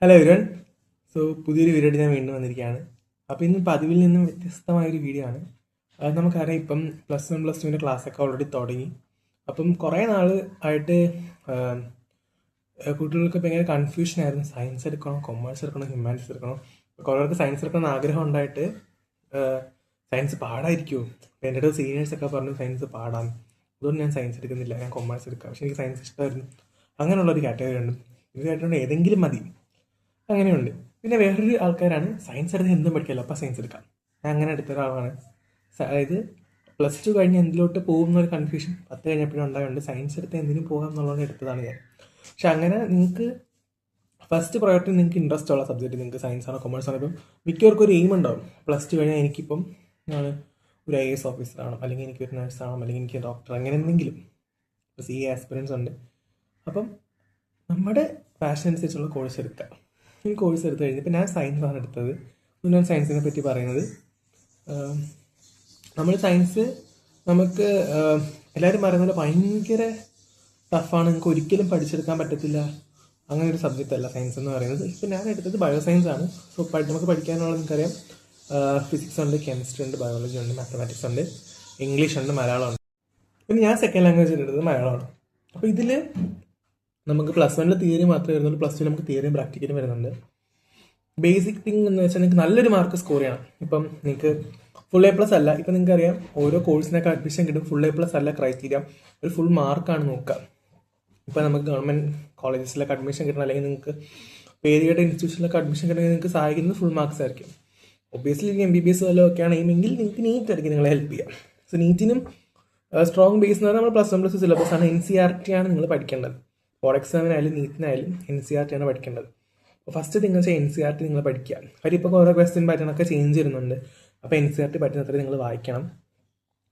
Hello everyone. പുതിയൊരു video ഞാൻ വീണ്ടും വന്നിരിക്കുകയാണ്. അപ്പോൾ ഇന്ന് പതിവിൽ നിന്നും വ്യത്യസ്തമായൊരു വീഡിയോ ആണ്. അത് നമുക്കറിയാം, ഇപ്പം +1 +2 ക്ലാസ്സൊക്കെ ഓൾറെഡി തുടങ്ങി. അപ്പം കുറേ നാൾ ആയിട്ട് കുട്ടികൾക്ക് ഭയങ്കര കൺഫ്യൂഷൻ ആയിരുന്നു. സയൻസ് എടുക്കണോ, കൊമേഴ്സ് എടുക്കണോ, ഹ്യൂമാനിറ്റീസ് എടുക്കണോ. കുറേർക്ക് സയൻസ് എടുക്കണമെന്ന് ആഗ്രഹം ഉണ്ടായിട്ട് സയൻസ് പാടായിരിക്കുമോ. എൻ്റെ അടുത്ത് സീനിയേഴ്സൊക്കെ പറഞ്ഞു സയൻസ് പാടാണ്, അതുകൊണ്ട് ഞാൻ സയൻസ് എടുക്കുന്നില്ല, ഞാൻ കൊമേഴ്സ് എടുക്കാം. പക്ഷേ എനിക്ക് സയൻസ് ഇഷ്ടമായിരുന്നു. അങ്ങനെയുള്ളൊരു കാറ്റഗറി ഉണ്ട്. ഇത് കേട്ടുകൊണ്ട് ഏതെങ്കിലും മതി, അങ്ങനെയുണ്ട്. പിന്നെ വേറൊരു ആൾക്കാരാണ് സയൻസ് എടുത്ത് എന്തും പഠിക്കാമല്ലോ, അപ്പം സയൻസ് എടുക്കാം. ഞാൻ അങ്ങനെ എടുത്ത ഒരാളാണ്. അതായത് +2 കഴിഞ്ഞ് എന്തിലോട്ട് പോകും എന്നൊരു കൺഫ്യൂഷൻ 10 കഴിഞ്ഞപ്പോഴും ഉണ്ടായതുകൊണ്ട് സയൻസ് എടുത്ത് എന്തിനും പോകാം എന്നുള്ളത് എടുത്തതാണ് ഞാൻ. പക്ഷെ അങ്ങനെ നിങ്ങൾക്ക് ഫസ്റ്റ് പ്രയോറിറ്റി നിങ്ങൾക്ക് ഇൻട്രസ്റ്റ് ഉള്ള സബ്ജക്റ്റ്, നിങ്ങൾക്ക് സയൻസ് ആണോ കൊമേഴ്സ് ആണോ. ഇപ്പം മിക്കവർക്കും ഒരു എയിം ഉണ്ടാവും, +2 കഴിഞ്ഞാൽ എനിക്കിപ്പം ഒരു IAS ഓഫീസറാണോ, അല്ലെങ്കിൽ എനിക്കൊരു നഴ്സാണോ, അല്ലെങ്കിൽ എനിക്ക് ഡോക്ടർ, അങ്ങനെ എന്തെങ്കിലും CA ആസ്പിറൻസ് ഉണ്ട്. അപ്പം നമ്മുടെ പാഷൻ അനുസരിച്ചുള്ള കോഴ്സ് എടുക്കുക. ഈ കോഴ്സ് എടുത്തു കഴിഞ്ഞപ്പോൾ ഞാൻ സയൻസാണ് എടുത്തത്. ഞാൻ സയൻസിനെ പറ്റി പറയുന്നത്, നമ്മൾ സയൻസ് നമുക്ക് എല്ലാവരും പറയുന്നത് ഭയങ്കര ടഫാണ്, നിങ്ങൾക്ക് ഒരിക്കലും പഠിച്ചെടുക്കാൻ പറ്റത്തില്ല, അങ്ങനെ ഒരു സബ്ജക്റ്റ് അല്ല സയൻസ് എന്ന് പറയുന്നത്. ഇപ്പം ഞാൻ എടുത്തത് ബയോസയൻസ് ആണ്. സോ നമുക്ക് പഠിക്കാനുള്ള നിങ്ങൾക്കറിയാം, ഫിസിക്സ് ഉണ്ട്, കെമിസ്ട്രി ഉണ്ട്, ബയോളജി ഉണ്ട്, മാത്തമാറ്റിക്സ് ഉണ്ട്, ഇംഗ്ലീഷ് ഉണ്ട്, മലയാളം ഉണ്ട്. പിന്നെ ഞാൻ സെക്കൻഡ് ലാംഗ്വേജ് എടുത്തത് മലയാളമാണ്. അപ്പോൾ ഇതിൽ നമുക്ക് +1 തിയറി മാത്രമേ വരുന്നുള്ളൂ, +2 നമുക്ക് തിയറിയും പ്രാക്ടിക്കലും വരുന്നുണ്ട്. ബേസിക് തിങ് എന്ന് വെച്ചാൽ നിങ്ങൾക്ക് നല്ലൊരു മാർക്ക് സ്കോർ ചെയ്യണം. ഇപ്പം നിങ്ങൾക്ക് ഫുൾ A+ അല്ല, ഇപ്പം നിങ്ങൾക്ക് അറിയാം ഓരോ കോഴ്സിനൊക്കെ അഡ്മിഷൻ കിട്ടും. ഫുൾ A+ അല്ല ക്രൈറ്റീരിയ, ഒരു ഫുൾ മാർക്കാണ് നോക്കുക. ഇപ്പം നമുക്ക് ഗവൺമെൻറ് കോളേജസിലൊക്കെ അഡ്മിഷൻ കിട്ടണം, അല്ലെങ്കിൽ നിങ്ങൾക്ക് പേരുകേട്ട ഇൻസ്റ്റിറ്റ്യൂഷനിലൊക്കെ അഡ്മിഷൻ കിട്ടണമെങ്കിൽ നിങ്ങൾക്ക് സഹായിക്കുന്നത് ഫുൾ മാർക്സ് ആയിരിക്കും. ഒബ്വിയസ്ലി MBBS വല്ലതും ഒക്കെയാണ് എയിമെങ്കിൽ നിങ്ങൾക്ക് നീറ്റ് ആയിരിക്കും നിങ്ങളെ ഹെൽപ്പ് ചെയ്യുക. സോ നീറ്റിനും സ്ട്രോങ് ബേസ് എന്ന് പറഞ്ഞാൽ നമ്മൾ +1 + 2 സിലബസ് ആണ്. NCERT ആണ് നിങ്ങൾ പഠിക്കേണ്ടത്. ബോർഡ് എക്സാമിനായാലും നീറ്റിനായാലും NCERT ആണ് പഠിക്കേണ്ടത്. അപ്പോൾ ഫസ്റ്റ് തിങ് വെച്ചാൽ NCERT നിങ്ങൾ പഠിക്കുക. കാര്യം ഇപ്പോൾ ഓരോ ക്വസ്റ്റ്യൻ പാറ്റേണൊക്കെ ചേഞ്ച് ചെയ്യുന്നുണ്ട്. അപ്പോൾ NCERT പറ്റുന്നത്ര നിങ്ങൾ വായിക്കണം.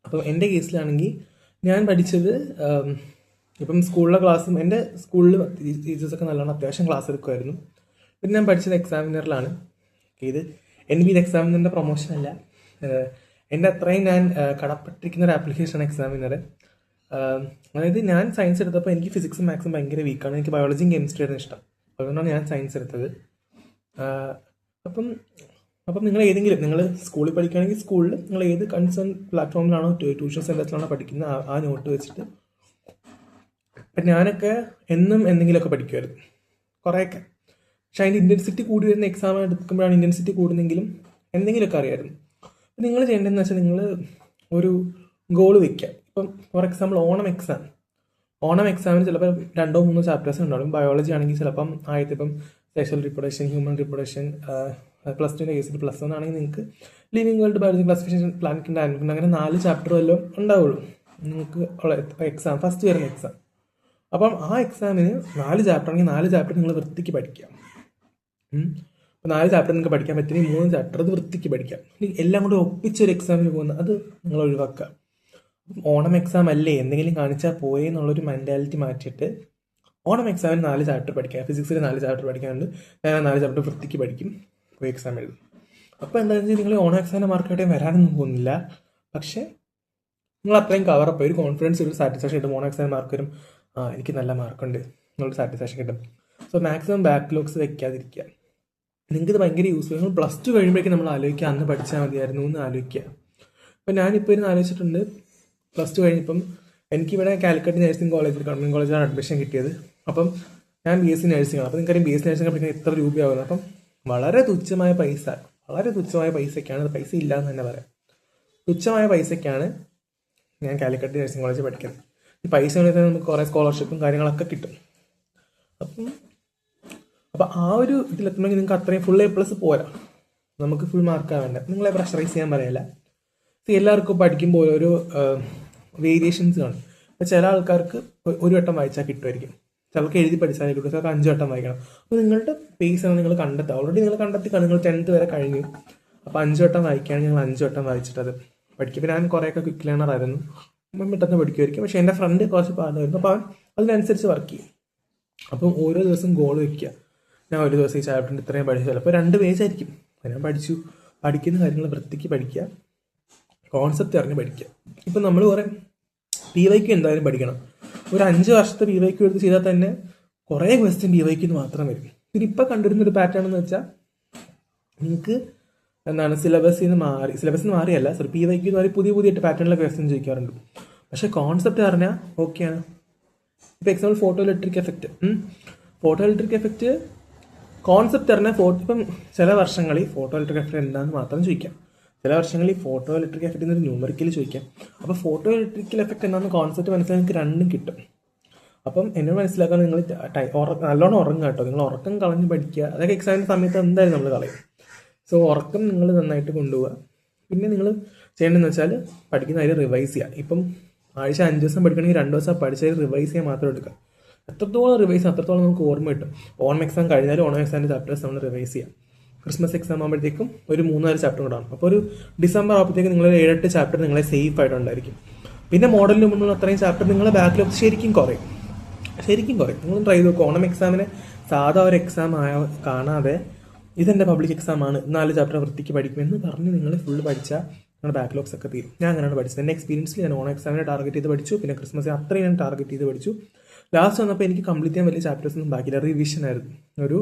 അപ്പം എൻ്റെ കേസിലാണെങ്കിൽ ഞാൻ പഠിച്ചത് ഇപ്പം സ്കൂളിലെ ക്ലാസ്സും, എൻ്റെ സ്കൂളിൽ ടീച്ചേഴ്സൊക്കെ നല്ലോണം അത്യാവശ്യം ക്ലാസ് എടുക്കുമായിരുന്നു. പിന്നെ ഞാൻ പഠിച്ചത് എക്സാമിനറിലാണ്. ഇത് NB എക്സാമിനറിൻ്റെ പ്രൊമോഷൻ അല്ല, എൻ്റെ അത്രയും ഞാൻ കടപ്പെട്ടിരിക്കുന്ന ഒരു ആപ്ലിക്കേഷനാണ് എക്സാമിനർ. അതായത് ഞാൻ സയൻസ് എടുത്തപ്പോൾ എനിക്ക് ഫിസിക്സും മാത്സും ഭയങ്കര വീക്കാണ്. എനിക്ക് ബയോളജിയും കെമിസ്ട്രി ആയിരുന്നു ഇഷ്ടം, അതുകൊണ്ടാണ് ഞാൻ സയൻസ് എടുത്തത്. അപ്പം നിങ്ങൾ ഏതെങ്കിലും, നിങ്ങൾ സ്കൂളിൽ പഠിക്കുകയാണെങ്കിൽ സ്കൂളിൽ നിങ്ങൾ ഏത് കൺസേൺ പ്ലാറ്റ്ഫോമിലാണോ ട്യൂഷൻ സെൻറ്റേഴ്സിലാണോ പഠിക്കുന്നത് ആ നോട്ട് വെച്ചിട്ട്. അപ്പം ഞാനൊക്കെ എന്നും എന്തെങ്കിലുമൊക്കെ പഠിക്കുമായിരുന്നു, കുറേയൊക്കെ. പക്ഷെ അതിൻ്റെ ഇൻറ്റൻസിറ്റി കൂടി വരുന്ന എക്സാം എടുക്കുമ്പോഴാണ് ഇൻറ്റൻസിറ്റി കൂടുന്നെങ്കിലും എന്തെങ്കിലുമൊക്കെ അറിയാമായിരുന്നു. അപ്പം നിങ്ങൾ ചെയ്യേണ്ടതെന്ന് വെച്ചാൽ നിങ്ങൾ ഒരു ഗോൾ വയ്ക്കുക. ഇപ്പം ഫോർ എക്സാമ്പിൾ ഓണം എക്സാമിന് ചിലപ്പോൾ 2-3 ചാപ്റ്റേഴ്സ് ഉണ്ടാവും. ബയോളജി ആണെങ്കിൽ ചിലപ്പം ഇപ്പം സെക്ഷൽ റീപ്രൊഡക്ഷൻ, ഹ്യൂമൻ റീപ്രൊഡക്ഷൻ, +2 കേസിൽ +1 ആണെങ്കിൽ നിങ്ങൾക്ക് living world, biology, classification, planet and അങ്ങനെ 4 ചാപ്റ്റർ വല്ലതും ഉണ്ടാവുള്ളൂ നിങ്ങൾക്ക് ഉള്ള എക്സാം, ഫസ്റ്റ് വരുന്ന എക്സാം. അപ്പം ആ എക്സാമിന് 4 ചാപ്റ്റർ ആണെങ്കിൽ 4 ചാപ്റ്റർ നിങ്ങൾ വൃത്തിക്ക് പഠിക്കാം. അപ്പോൾ 4 ചാപ്റ്റർ നിങ്ങൾക്ക് പഠിക്കാൻ പറ്റുമെങ്കിൽ 3 ചാപ്റ്റർ അത് വൃത്തിക്ക് പഠിക്കാം. എല്ലാം കൂടി ഒപ്പിച്ചൊരു എക്സാമിന് പോകുന്നത് അത് നിങ്ങൾ ഒഴിവാക്കുക. ഓണം എക്സാം അല്ലേ എന്തെങ്കിലും കാണിച്ചാൽ പോയേ എന്നുള്ളൊരു മെൻറ്റാലിറ്റി മാറ്റിയിട്ട് ഓണം എക്സാമിന് 4 ചാപ്റ്റർ പഠിക്കാം. ഫിസിക്സിൽ 4 ചാപ്റ്റർ പഠിക്കാനുണ്ട്, ഞാൻ 4 ചാപ്റ്റർ വൃത്തിക്ക് പഠിക്കും, പോയി എക്സാം എഴുതും. അപ്പോൾ എന്താണെന്ന് വെച്ചാൽ നിങ്ങൾ ഓണം എക്സാമിൻ്റെ മാർക്ക് എവിടെയും വരാനൊന്നും പോകുന്നില്ല. പക്ഷേ നിങ്ങൾ അത്രയും കവറപ്പ്, ഒരു കോൺഫിഡൻസ്, ഒരു സാറ്റിസ്ഫാക്ഷൻ കിട്ടും. ഓണം എക്സാമിന് മാർക്ക് വരും, എനിക്ക് നല്ല മാർക്കുണ്ട്, നിങ്ങളൊരു സാറ്റിസ്ഫാക്ഷൻ കിട്ടും. സോ മാക്സിമം ബാക്ക്ലോഗ്സ് വെക്കാതിരിക്കുക. നിങ്ങൾക്കിത് ഭയങ്കര യൂസ്ഫുൾ. നിങ്ങൾ +2 കഴിയുമ്പോഴേക്കും നമ്മൾ ആലോചിക്കുക അന്ന് പഠിച്ചാൽ മതിയായിരുന്നു എന്ന് ആലോചിക്കുക. അപ്പോൾ ഞാനിപ്പോൾ ഇരുന്ന് ആലോചിച്ചിട്ടുണ്ട്, +2 കഴിഞ്ഞപ്പം എനിക്കിവിടെ കാലിക്കറ്റ് നഴ്സിംഗ് കോളേജിൽ, ഗവൺമെൻറ് കോളേജിലാണ് അഡ്മിഷൻ കിട്ടിയത്. അപ്പം ഞാൻ BSc നഴ്സിംഗ് ആണ്. അപ്പോൾ നിങ്ങൾക്കറിയാം BSc നഴ്സിംഗ് പഠിക്കാൻ എത്ര രൂപയാവുന്നത്. അപ്പം വളരെ തുച്ഛമായ പൈസയ്ക്കാണ്, അത് പൈസ ഇല്ല എന്ന് തന്നെ പറയാം, തുച്ഛമായ പൈസയ്ക്കാണ് ഞാൻ കാലിക്കറ്റ് നഴ്സിംഗ് കോളേജിൽ പഠിക്കുന്നത്. ഈ പൈസ ഉണ്ടെങ്കിൽ നമുക്ക് കുറേ സ്കോളർഷിപ്പും കാര്യങ്ങളൊക്കെ കിട്ടും. അപ്പം ആ ഒരു ഇതിലെത്തുമ്പോൾ നിങ്ങൾക്ക് അത്രയും ഫുൾ A+ പോരാ, നമുക്ക് ഫുൾ മാർക്കാണ് വേണ്ടത്. നിങ്ങളെ പ്രഷറൈസ് ചെയ്യാൻ പറയല്ല. എല്ലാവർക്കും പഠിക്കുമ്പോൾ ഓരോ വേരിയേഷൻസ് കാണും. അപ്പോൾ ചില ആൾക്കാർക്ക് ഒരു വട്ടം വായിച്ചാൽ കിട്ടുമായിരിക്കും, ചിലർക്ക് എഴുതി പഠിച്ചാൽ കിട്ടും, ചിലർക്ക് 5 വട്ടം വായിക്കണം. അപ്പോൾ നിങ്ങളുടെ പേസാണ് നിങ്ങൾ കണ്ടെത്തുക. ഓൾറെഡി നിങ്ങൾ കണ്ടെത്തി, നിങ്ങൾ 10th വരെ കഴിഞ്ഞു. അപ്പോൾ 5 വട്ടം വായിക്കുകയാണെങ്കിൽ നിങ്ങൾ 5 വട്ടം വായിച്ചിട്ട് അത് പഠിക്കും. ഇപ്പോൾ ഞാൻ കുറേയൊക്കെ ക്വിക്ക് ലേണർ ആയിരുന്നു, പെട്ടെന്ന് പഠിക്കുമായിരിക്കും. പക്ഷേ എൻ്റെ ഫ്രണ്ട് കുറച്ച് പാടായിരുന്നു, അപ്പോൾ അതിനനുസരിച്ച് വർക്ക് ചെയ്യും. അപ്പം ഓരോ ദിവസം ഗോൾ വയ്ക്കുക. ഞാൻ ഒരു ദിവസം ഈ ചാപ്റ്ററിൻ്റെ ഇത്രയും പഠിച്ചു, ചിലപ്പോൾ 2 പേജായിരിക്കും, ഞാൻ പഠിച്ചു. പഠിക്കുന്ന കാര്യങ്ങൾ വൃത്തിക്ക് പഠിക്കുക, കോൺസെപ്റ്റ് അറിഞ്ഞ് പഠിക്കുക. ഇപ്പം നമ്മൾ കുറേ PYQ എന്തായാലും പഠിക്കണം. ഒരു 5 വർഷത്തെ PYQ എടുത്ത് ചെയ്താൽ തന്നെ കുറേ ക്വസ്റ്റ്യൻ PYQ മാത്രം വരും. പിന്നെ ഇപ്പം കണ്ടുവരുന്നൊരു പാറ്റേൺ എന്ന് വെച്ചാൽ നിങ്ങൾക്ക് എന്താണ് സിലബസിൽ നിന്ന് മാറിയല്ല സോറി PYQ എന്ന് പറയും പുതിയ പുതിയ പാറ്റേണിലൊക്കെ ക്വസ്റ്റ്യൻ ചോദിക്കാറുണ്ട്. പക്ഷേ കോൺസെപ്റ്റ് പറഞ്ഞാൽ ഓക്കെയാണ്. ഇപ്പോൾ example photo electric effect concept പറഞ്ഞാൽ ഇപ്പം ചില വർഷങ്ങളിൽ ഫോട്ടോ ഇലക്ട്രിക് എഫക്റ്റ് എന്താണെന്ന് മാത്രം ചോദിക്കാം, ചില വർഷങ്ങളിൽ ഫോട്ടോ ഇലക്ട്രിക് എഫക്റ്റ് എന്നൊരു ന്യൂമറിക്കൽ ചോദിക്കാം. അപ്പോൾ ഫോട്ടോ ഇലക്ട്രിക്കൽ എഫക്റ്റ് എന്താണെന്ന് കോൺസെപ്റ്റ് മനസ്സിലാക്കി നിങ്ങൾക്ക് രണ്ടും കിട്ടും. അപ്പം എന്നോട് മനസ്സിലാക്കാൻ നിങ്ങൾ നല്ലോണം ഉറങ്ങുക കേട്ടോ. നിങ്ങൾ ഉറക്കം കളഞ്ഞ് പഠിക്കുക. അതൊക്കെ എക്സാമിൻ്റെ സമയത്ത് എന്തായാലും നമ്മൾ കളയും. സോ ഉറക്കം നിങ്ങൾ നന്നായിട്ട് കൊണ്ടുപോവുക. പിന്നെ നിങ്ങൾ ചെയ്യേണ്ടതെന്ന് വെച്ചാൽ പഠിക്കുന്ന കാര്യം റിവൈസ് ചെയ്യുക. ഇപ്പം ആഴ്ച 5 ദിവസം പഠിക്കണമെങ്കിൽ 2 ദിവസം പഠിച്ചതിൽ റിവൈസ് ചെയ്യാൻ മാത്രം എടുക്കുക. എത്രത്തോളം റിവൈസ് അത്രത്തോളം നമുക്ക് ഓർമ്മ കിട്ടും. ഓണം എക്സാം കഴിഞ്ഞാലും ഓണം എക്സാമിൻ്റെ ചാപ്റ്റേഴ്സ് നമ്മൾ റിവൈസ് ചെയ്യാം. ക്രിസ്മസ് എക്സാം ആകുമ്പോഴത്തേക്കും ഒരു 3-4 ചാപ്റ്റർ കൂടാണ്. അപ്പോൾ ഒരു ഡിസംബർ ആകുമ്പോഴത്തേക്കും നിങ്ങൾ 7-8 ചാപ്റ്റർ നിങ്ങളെ സേഫ് ആയിട്ടുണ്ടായിരിക്കും. പിന്നെ മോഡലിന് മുന്നുള്ള അത്രയും ചാപ്റ്റർ നിങ്ങളെ ബാക്കിൽ ശരിക്കും കുറയും. നിങ്ങൾ ട്രൈ ചെയ്ത് നോക്കുക. ഓണം എക്സാമിനെ സാധാ ഒരു എക്സാം കാണാതെ ഇതെൻ്റെ പബ്ലിക് എക്സാമാണ് 4 ചാപ്റ്റർ വൃത്തിക്ക് പഠിക്കുമെന്ന് പറഞ്ഞ് നിങ്ങൾ ഫുള്ള് പഠിച്ചാൽ നിങ്ങളുടെ ബാക്ക്ലോഗ്സ് ഒക്കെ തീരും. ഞാൻ അങ്ങനെയാണ് പഠിച്ചത്. എൻ്റെ എക്സ്പീരിയൻസിൽ ഞാൻ ഓണം എക്സാമിനെ ടാർഗറ്റ് ചെയ്ത് പഠിച്ചു. പിന്നെ ക്രിസ്മസ് അത്രയും ഞാൻ ടാർഗറ്റ് ചെയ്ത് പഠിച്ചു. ലാസ്റ്റ് വന്നപ്പോൾ എനിക്ക് കംപ്ലീറ്റ് ചെയ്യാൻ വലിയ ചാപ്റ്റേഴ്സ് ഒന്നും ബാക്കിയില്ല. റിവിഷൻ ആയിരുന്നു. ഒരു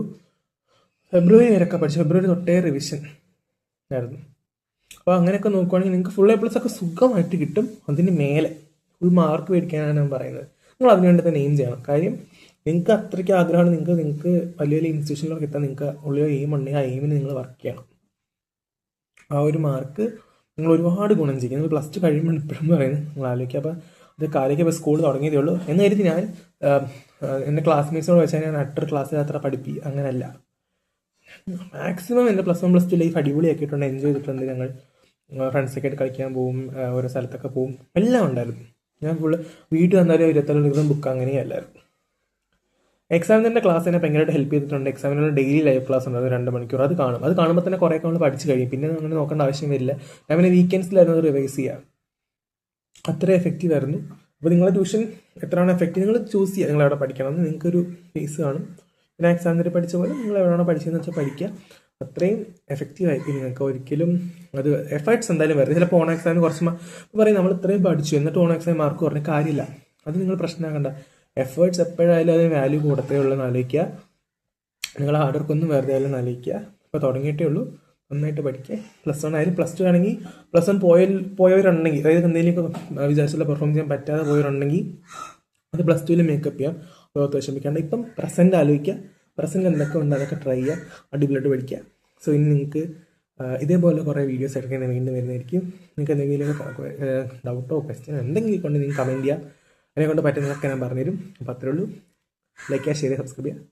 ഫെബ്രുവരി വരെയൊക്കെ പഠിച്ചു. ഫെബ്രുവരി തൊട്ടേ റിവിഷൻ ആയിരുന്നു. അപ്പോൾ അങ്ങനെയൊക്കെ നോക്കുവാണെങ്കിൽ നിങ്ങൾക്ക് ഫുൾ A+ ഒക്കെ സുഖമായിട്ട് കിട്ടും. അതിന് മേലെ ഫുൾ മാർക്ക് മേടിക്കാനാണ് ഞാൻ പറയുന്നത്. നിങ്ങൾ അതിനുവേണ്ടി തന്നെ എയിം ചെയ്യണം. കാര്യം നിങ്ങൾക്ക് അത്രയ്ക്ക് ആഗ്രഹമാണ്, നിങ്ങൾക്ക് വലിയ വലിയ ഇൻസ്റ്റിറ്റ്യൂഷനിലൊക്കെ എത്താൻ നിങ്ങൾക്ക് ഉള്ളിൽ എയിം ഉണ്ടെങ്കിൽ ആ എയിമിന് നിങ്ങൾ വർക്ക് ചെയ്യണം. ആ ഒരു മാർക്ക് നിങ്ങൾ ഒരുപാട് ഗുണം ചെയ്യും. നിങ്ങൾ +2 കഴിയുമ്പോൾ ഇപ്പോഴും പറയുന്നത് നിങ്ങൾ ആലോചിക്കുക. അപ്പോൾ അത് കാലയ്ക്ക് ഇപ്പോൾ സ്കൂൾ തുടങ്ങിയതേ ഉള്ളൂ എന്ന് കരുതി ഞാൻ എൻ്റെ ക്ലാസ്മേറ്റ്സിനോട് വെച്ചാൽ ഞാൻ അട്ടർ ക്ലാസ്സിൽ അത്ര അങ്ങനെയല്ല. മാക്സിമം എൻ്റെ +1 +2 ലൈഫ് അടിപൊളിയാക്കിയിട്ടുണ്ട്. എൻജോയ് ചെയ്തിട്ടുണ്ട്. ഞങ്ങൾ ഫ്രണ്ട്സൊക്കെ ആയിട്ട് കളിക്കാൻ പോകും, ഓരോ സ്ഥലത്തൊക്കെ പോകും, എല്ലാം ഉണ്ടായിരുന്നു. ഞാൻ ഫുള്ള് വീട്ടിൽ വന്നാലും 27 ബുക്ക് അങ്ങനെയല്ലായിരുന്നു. എക്സാമിൻ്റെ ക്ലാസ് എന്നെ ഭയങ്കരമായിട്ട് ഹെൽപ്പ് ചെയ്തിട്ടുണ്ട്. എക്സാമിനുള്ള ഡെയിലി ലൈവ് ക്ലാസ് ഉണ്ട്, അത് 2 മണിക്കൂർ. അത് കാണുമ്പോൾ തന്നെ കുറേയൊക്കെ നമ്മൾ പഠിച്ചു കഴിയും. പിന്നെ അങ്ങനെ നോക്കേണ്ട ആവശ്യം വരില്ല. ഞാൻ പിന്നെ വീക്കെൻഡ്സിലായിരുന്നു റിവൈസ് ചെയ്യുക. അത്ര എഫക്റ്റീവ് ആയിരുന്നു. അപ്പോൾ നിങ്ങളുടെ ട്യൂഷൻ എത്രയാണ് എഫക്റ്റീവ് നിങ്ങൾ ചൂസ് ചെയ്യുക. നിങ്ങൾ എവിടെ പഠിക്കണം നിങ്ങൾക്കൊരു ഫേസ് കാണും. പിന്നെ എക്സാമിന് പഠിച്ച പോലെ നിങ്ങൾ എവിടെയാണോ പഠിച്ചതെന്ന് വെച്ചാൽ പഠിക്കുക. അത്രയും എഫക്റ്റീവ് ആയിരിക്കും. നിങ്ങൾക്ക് ഒരിക്കലും അത് എഫേർട്സ് എന്തായാലും വരുന്നത്. ചിലപ്പോൾ ഓൺ എക്സാമിന് കുറച്ച് പറയും നമ്മൾ ഇത്രയും പഠിച്ചു എന്നിട്ട് ഓൺ എക്സാം മാർക്ക് പറഞ്ഞ കാര്യമില്ല. അത് നിങ്ങൾ പ്രശ്നമാക്കണ്ട. എഫേർട്സ് എപ്പോഴായാലും അതിന് വാല്യൂ കൂടത്തേ ഉള്ളൂ എന്ന് ആലോചിക്കുക. നിങ്ങൾ ഹാർഡ് വർക്കൊന്നും വെറുതെ ആയാലും ആലോചിക്കുക. ഇപ്പോൾ തുടങ്ങിയിട്ടേ ഉള്ളൂ. നന്നായിട്ട് പഠിക്കുക. +1 ആയാലും +2 ആണെങ്കിൽ +1 പോയവരുണ്ടെങ്കിൽ, അതായത് എന്തെങ്കിലും വിചാരിച്ചുള്ള പെർഫോം ചെയ്യാൻ പറ്റാതെ പോയവരുണ്ടെങ്കിൽ അത് +2 മേക്കപ്പ് ചെയ്യാം. ഓർത്ത് വിഷമിക്കാണ്ട്. ഇപ്പം പ്രസൻറ്റ് ആലോചിക്കുക. പ്രസൻറ്റ് എന്തൊക്കെ ഉണ്ട് അതൊക്കെ ട്രൈ ചെയ്യുക. അടിപൊളിയായിട്ട് പഠിക്കുക. സോ ഇനി നിങ്ങൾക്ക് ഇതേപോലെ കുറേ വീഡിയോസ് എടുക്കാൻ വീണ്ടും വരുന്നതായിരിക്കും. നിങ്ങൾക്ക് എന്തെങ്കിലും ഡൗട്ടോ ക്വസ്റ്റ്യൻ എന്തെങ്കിലും കൊണ്ട് നിങ്ങൾക്ക് കമൻറ്റ് ചെയ്യുക. അതിനെ കൊണ്ട് പറ്റുന്നതൊക്കെ ഞാൻ പറഞ്ഞുതരും. അപ്പോൾ അത്രേ ഉള്ളൂ. ലൈക്ക് ചെയ്യുക, ഷെയർ ചെയ്യുക, സബ്സ്ക്രൈബ് ചെയ്യുക.